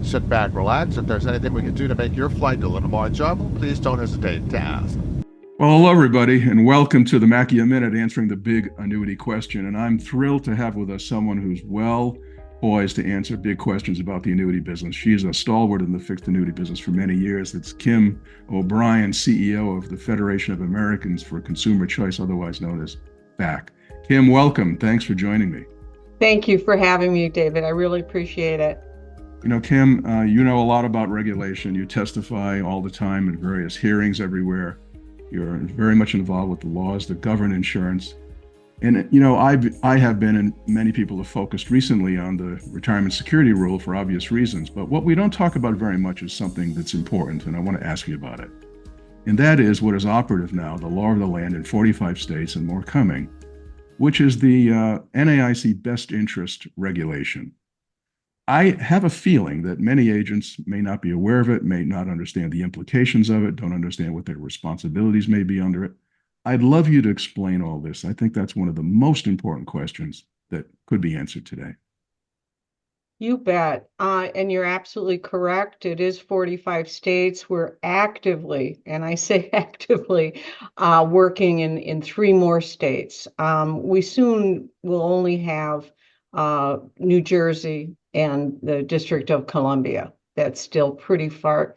Sit back, relax. If there's anything we can do to make your flight a little more enjoyable, please don't hesitate to ask. Well, hello, everybody, and welcome to the Macchia Minute, answering the big annuity question. And I'm thrilled to have with us someone who's well poised to answer big questions about the annuity business. She's a stalwart in the fixed annuity business for many years. It's Kim O'Brien, CEO of the Federation of Americans for Consumer Choice, otherwise known as FACC. Kim, welcome. Thanks for joining me. Thank you for having me, David. I really appreciate it. You know, Kim, you know a lot about regulation. You testify all the time in various hearings everywhere. You're very much involved with the laws that govern insurance. And, you know, I have been, and many people have focused recently on the retirement security rule for obvious reasons. But what we don't talk about very much is something that's important, and I want to ask you about it. And that is what is operative now, the law of the land in 45 states and more coming, which is the NAIC best interest regulation. I have a feeling that many agents may not be aware of it, may not understand the implications of it, don't understand what their responsibilities may be under it. I'd love you to explain all this. I think that's one of the most important questions that could be answered today. You bet. And you're absolutely correct. It is 45 states. We're actively, and I say actively, working in 3 more states. We soon will only have New Jersey and the District of Columbia. That's still pretty far,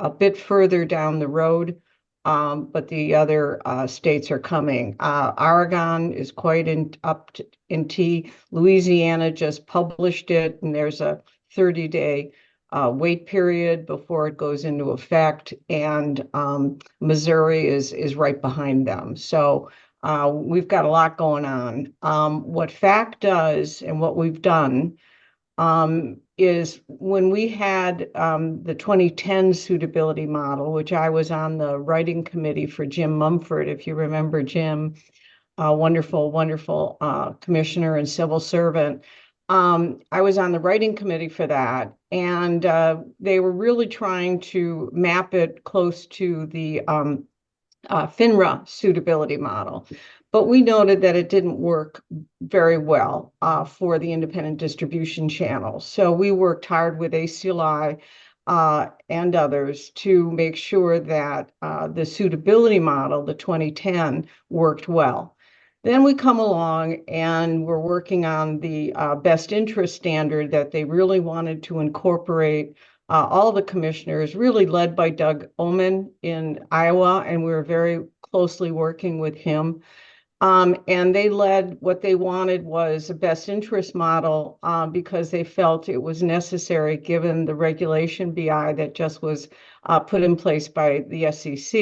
a bit further down the road, but the other states are coming. Oregon is quite in T. Louisiana just published it, and there's a 30-day wait period before it goes into effect, and Missouri is right behind them. So we've got a lot going on. What FACC does and what we've done is when we had the 2010 suitability model, which I was on the writing committee for Jim Mumford, if you remember Jim, wonderful commissioner and civil servant. I was on the writing committee for that, and they were really trying to map it close to the FINRA suitability model. But we noted that it didn't work very well for the independent distribution channel. So we worked hard with ACLI and others to make sure that the suitability model, the 2010, worked well. Then we come along and we're working on the best interest standard that they really wanted to incorporate all the commissioners, really led by Doug Oman in Iowa, and we were very closely working with him. And they led what they wanted was a best interest model because they felt it was necessary given the regulation BI that just was put in place by the SEC,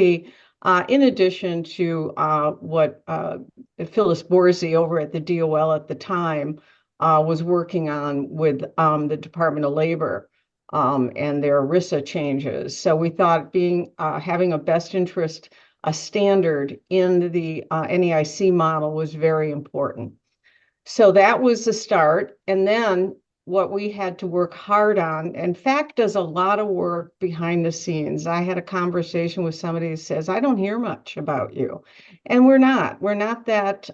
in addition to what Phyllis Borsey over at the DOL at the time was working on with the Department of Labor and their ERISA changes. So we thought having a best interest a standard in the NAIC model was very important. So that was the start. And then what we had to work hard on, and FACC does a lot of work behind the scenes. I had a conversation with somebody who says, I don't hear much about you. And we're not that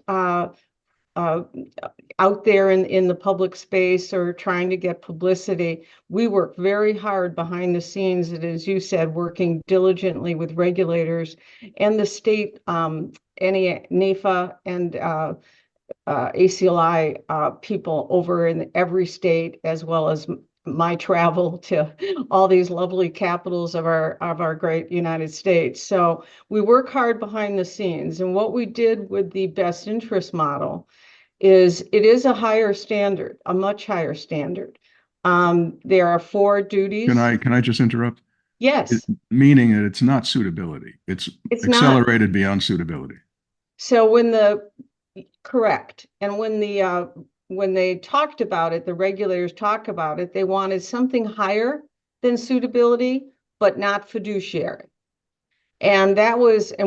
out there in the public space or trying to get publicity. We work very hard behind the scenes, and as you said, working diligently with regulators and the state, NEFA and ACLI people over in every state, as well as my travel to all these lovely capitals of our great United States. So we work hard behind the scenes. And what we did with the best interest model is it is a higher standard, a much higher standard. There are 4 duties. Can I just interrupt? Yes. Meaning that it's not suitability. It's accelerated beyond suitability. So correct. And when they talked about it, the regulators talked about it, they wanted something higher than suitability, but not fiduciary. And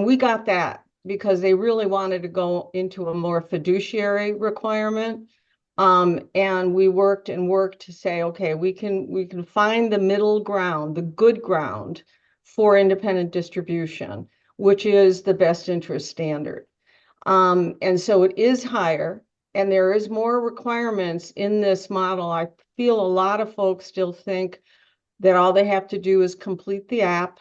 we got that because they really wanted to go into a more fiduciary requirement. And we worked to say, okay, we can find the middle ground, the good ground for independent distribution, which is the best interest standard. And so it is higher, and there is more requirements in this model. I feel a lot of folks still think that all they have to do is complete the app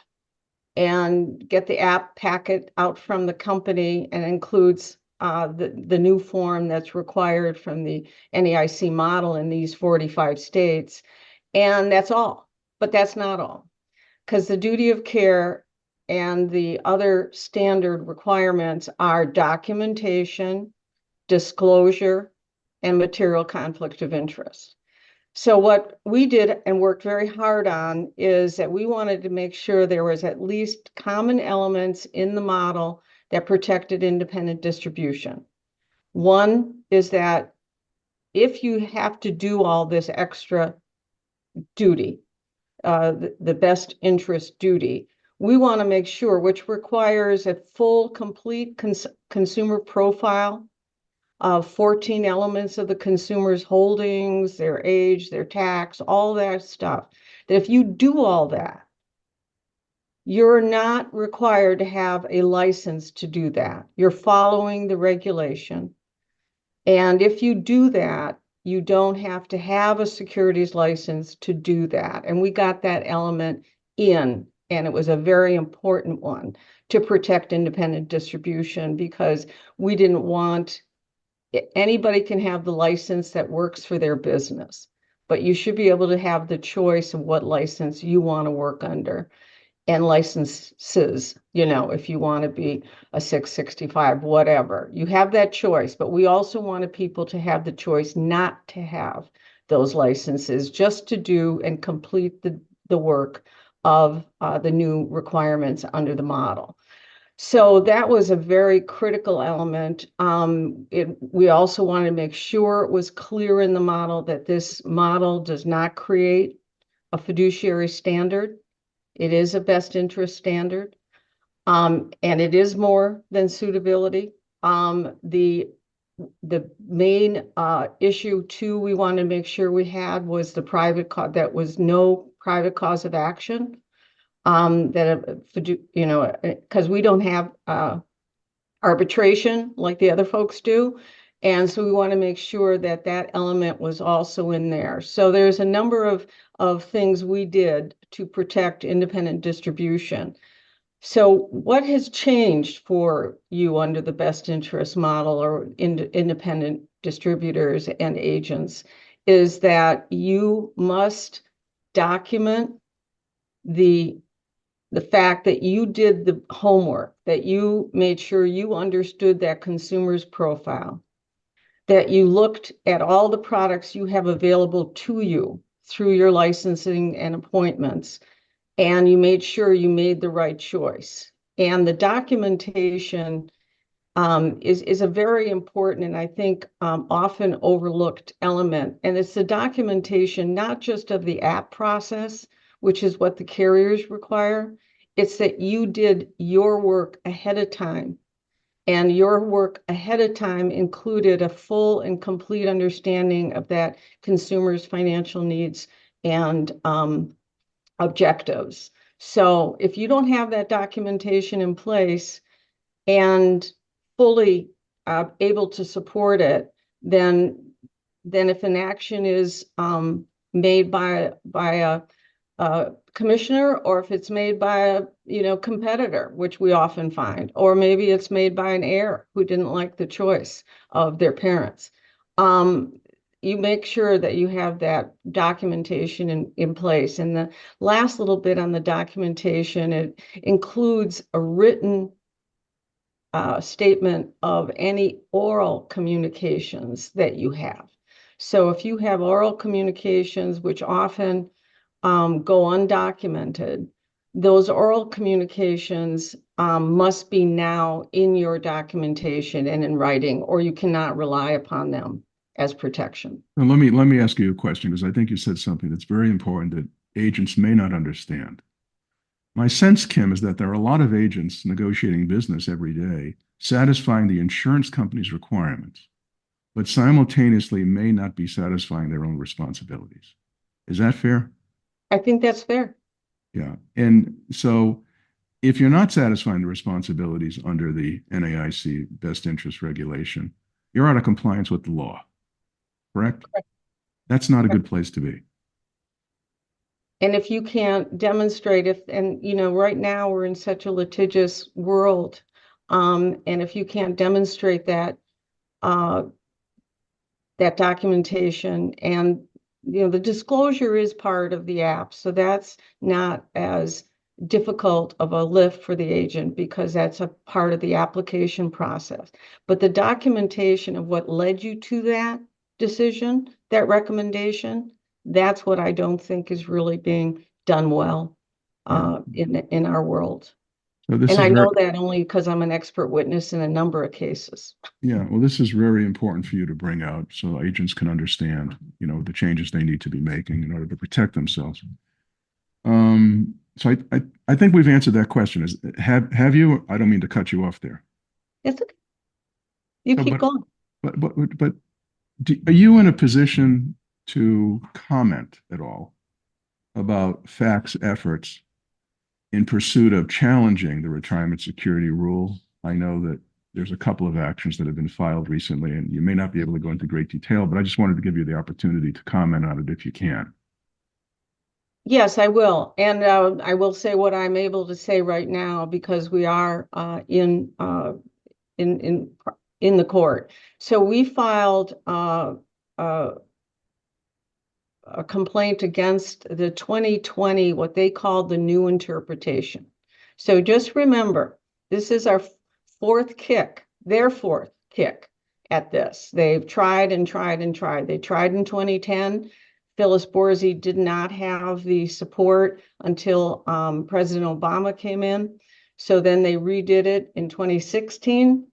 and get the app packet out from the company, and includes the new form that's required from the NAIC model in these 45 states. And that's all. But that's not all, because the duty of care and the other standard requirements are documentation, disclosure, and material conflict of interest. So what we did and worked very hard on is that we wanted to make sure there was at least common elements in the model that protected independent distribution. One is that if you have to do all this extra duty, the best interest duty, we want to make sure, which requires a full, complete consumer profile of 14 elements of the consumer's holdings, their age, their tax, all that stuff, that if you do all that, you're not required to have a license to do that. You're following the regulation. And if you do that, you don't have to have a securities license to do that. And we got that element in, and it was a very important one to protect independent distribution, because we didn't want anybody can have the license that works for their business, but you should be able to have the choice of what license you want to work under, and licenses, if you want to be a 665, whatever, you have that choice. But we also wanted people to have the choice not to have those licenses, just to do and complete the work of the new requirements under the model. So that was a very critical element. We also wanted to make sure it was clear in the model that this model does not create a fiduciary standard. It is a best interest standard, and it is more than suitability. The main issue too we wanted to make sure we had was the that was no private cause of action. Because we don't have arbitration like the other folks do. And so we want to make sure that that element was also in there. So there's a number of things we did to protect independent distribution. So what has changed for you under the best interest model or independent distributors and agents is that you must document the fact that you did the homework, that you made sure you understood that consumer's profile, that you looked at all the products you have available to you through your licensing and appointments, and you made sure you made the right choice. And the documentation is a very important and I think often overlooked element. And it's the documentation not just of the app process, which is what the carriers require. It's that you did your work ahead of time. And your work ahead of time included a full and complete understanding of that consumer's financial needs and objectives. So if you don't have that documentation in place and fully able to support it, then if an action is made by a commissioner, or if it's made by a competitor, which we often find, or maybe it's made by an heir who didn't like the choice of their parents, you make sure that you have that documentation in place. And the last little bit on the documentation, it includes a written statement of any oral communications that you have. So if you have oral communications, which often go undocumented, those oral communications must be now in your documentation and in writing, or you cannot rely upon them as protection. Now, let me ask you a question, because I think you said something that's very important that agents may not understand. My sense, Kim, is that there are a lot of agents negotiating business every day, satisfying the insurance company's requirements, but simultaneously may not be satisfying their own responsibilities. Is that fair? I think that's fair. Yeah. And so if you're not satisfying the responsibilities under the NAIC best interest regulation, you're out of compliance with the law, correct? Correct. That's not a good place to be. And if you can't demonstrate and right now we're in such a litigious world, and if you can't demonstrate uh, that documentation and the disclosure is part of the app, so that's not as difficult of a lift for the agent because that's a part of the application process. But the documentation of what led you to that decision, that recommendation, that's what I don't think is really being done well Yeah. in our world. So this And is I very, know that only because I'm an expert witness in a number of cases. yeah, well, this is very important for you to bring out so agents can understand, the changes they need to be making in order to protect themselves. So I think we've answered that question. Have you? I don't mean to cut you off there. It's okay. You So, keep going. but are you in a position to comment at all about FACC's efforts in pursuit of challenging the retirement security rule? I know that there's a couple of actions that have been filed recently, and you may not be able to go into great detail, but I just wanted to give you the opportunity to comment on it if you can. Yes, I will. And I will say what I'm able to say right now because we are in in the court. So we filed a complaint against the 2020, what they called the new interpretation. So just remember, this is our fourth kick, their fourth kick at this. They've tried and tried and tried. They tried in 2010. Phyllis Borzi did not have the support until President Obama came in. So then they redid it in 2016.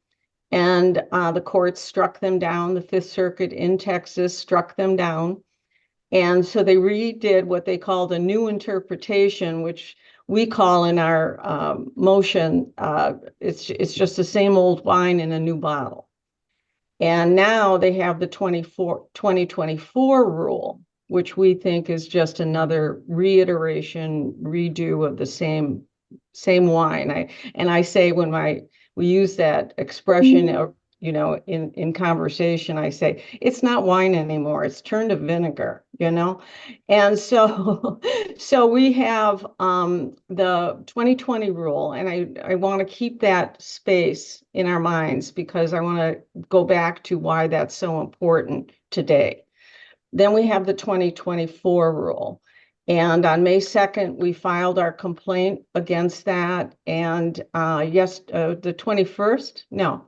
And the courts struck them down. The Fifth Circuit in Texas struck them down. And so they redid what they called a new interpretation, which we call in our motion, it's just the same old wine in a new bottle. And now they have the 2024 rule, which we think is just another reiteration, redo of the same wine. I say when we use that expression of, in conversation, I say, it's not wine anymore, it's turned to vinegar, And so, so we have the 2020 rule, and I want to keep that space in our minds because I want to go back to why that's so important today. Then we have the 2024 rule. And on May 2nd, we filed our complaint against that. And the 21st, no,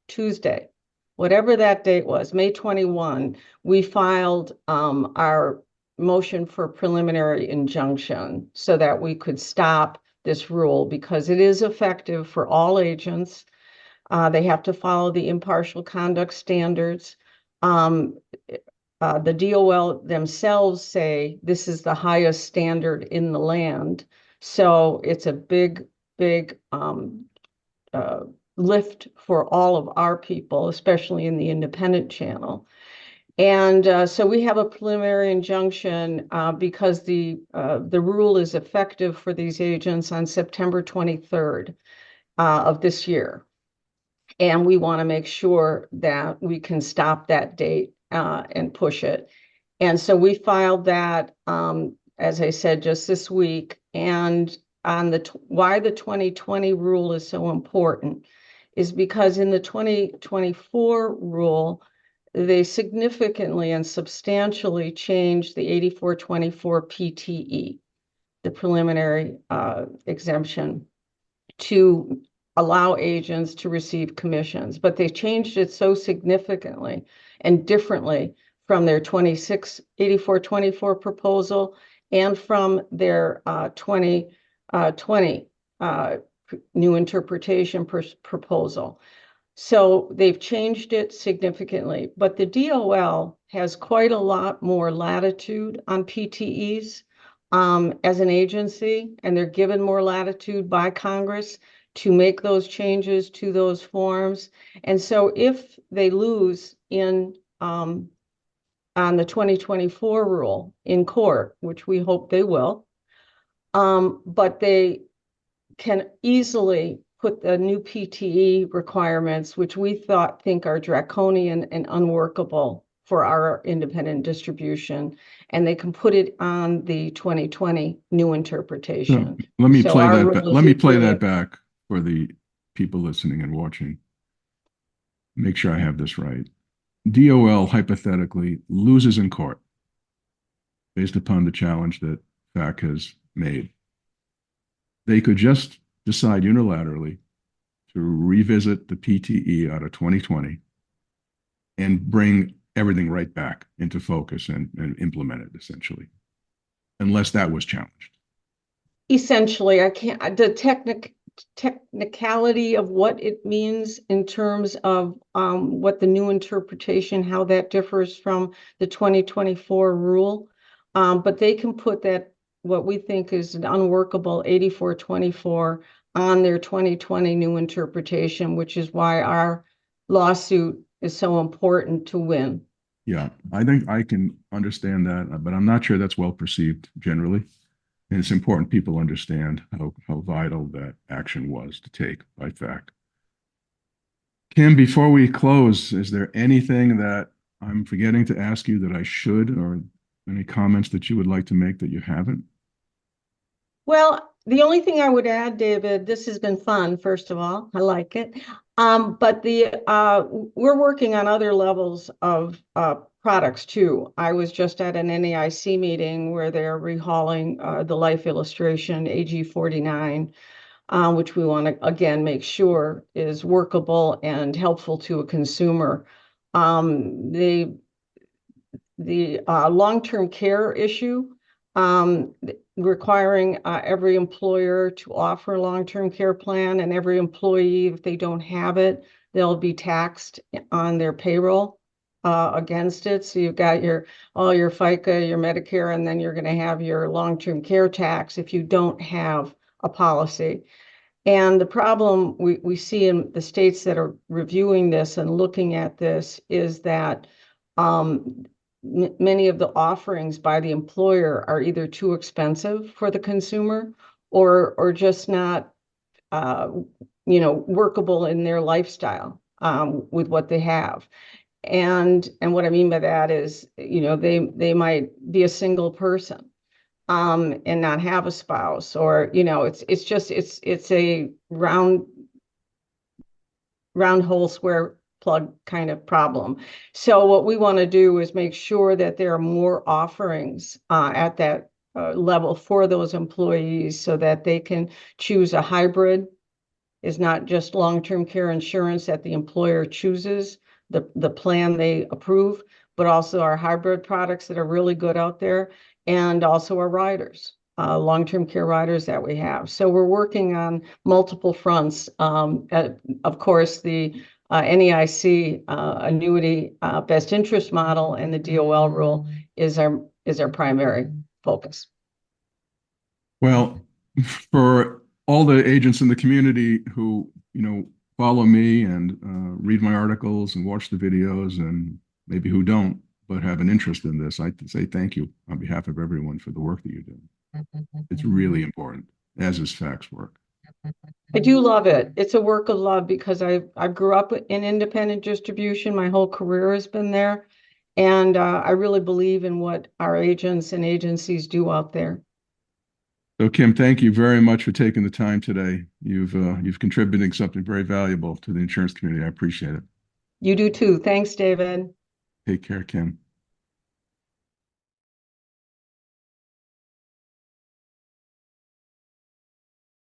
Tuesday, whatever that date was, May 21, we filed our motion for preliminary injunction so that we could stop this rule because it is effective for all agents. They have to follow the impartial conduct standards. The DOL themselves say this is the highest standard in the land. So it's a big, big lift for all of our people, especially in the independent channel. And so we have a preliminary injunction because the rule is effective for these agents on September 23rd of this year. And we want to make sure that we can stop that date and push it. And so we filed that, as I said, just this week. And on why the 2020 rule is so important is because in the 2024 rule, they significantly and substantially changed the 8424 PTE, the preliminary exemption, to allow agents to receive commissions. But they changed it so significantly and differently from their 8424 proposal and from their 2020 new interpretation proposal. So they've changed it significantly, but the DOL has quite a lot more latitude on PTEs as an agency, and they're given more latitude by Congress to make those changes to those forms. And so if they lose on the 2024 rule in court, which we hope they will, but they can easily put the new PTE requirements, which we think are draconian and unworkable for our independent distribution. and they can put it on the 2020 new So interpretation. let me So play our that. rule Let is me play equally- that back for the people listening and watching. Make sure I have this right. DOL hypothetically loses in court based upon the challenge that FACC has made. They could just decide unilaterally to revisit the PTE out of 2020 and bring everything right back into focus and implement it essentially, unless that was challenged. Essentially, I can't, the technicality of what it means in terms of what the new interpretation, how that differs from the 2024 rule. But they can put that, what we think is an unworkable 8424 on their 2020 new interpretation, which is why our lawsuit is so important to win. Yeah, I think I can understand that, but I'm not sure that's well perceived generally. And it's important people understand how vital that action was to take by FACC. Kim, before we close, is there anything that I'm forgetting to ask you that I should, or any comments that you would like to make that you haven't? Well, the only thing I would add, David, this has been fun, first of all. I like it. But we're working on other levels of products too. I was just at an NAIC meeting where they're rehauling the life illustration AG 49, which we want to, again, make sure is workable and helpful to a consumer. The long-term care issue, requiring every employer to offer a long-term care plan, and every employee, if they don't have it, they'll be taxed on their payroll against it. So you've got all your FICA, your Medicare, and then you're going to have your long-term care tax if you don't have a policy. And the problem we see in the states that are reviewing this and looking at this is that many of the offerings by the employer are either too expensive for the consumer or just not workable in their lifestyle with what they have. And what I mean by that is, they might be a single person and not have a spouse, or it's a round hole square plug kind of problem. So what we want to do is make sure that there are more offerings at that level for those employees, so that they can choose a hybrid. Is not just long-term care insurance that the employer chooses, the plan they approve, but also our hybrid products that are really good out there, and also our riders, long-term care riders that we have. So we're working on multiple fronts. Of course, the NAIC annuity best interest model and the DOL rule is our primary focus. Well, for all the agents in the community who, follow me and read my articles and watch the videos, and maybe who don't, but have an interest in this, I say thank you on behalf of everyone for the work that you do. It's really important, as is FACC's work. I do love it. It's a work of love because I grew up in independent distribution. My whole career has been there. And I really believe in what our agents and agencies do out there. So Kim, thank you very much for taking the time today. You've contributed something very valuable to the insurance community. I appreciate it. You do too. Thanks, David. Take care, Kim.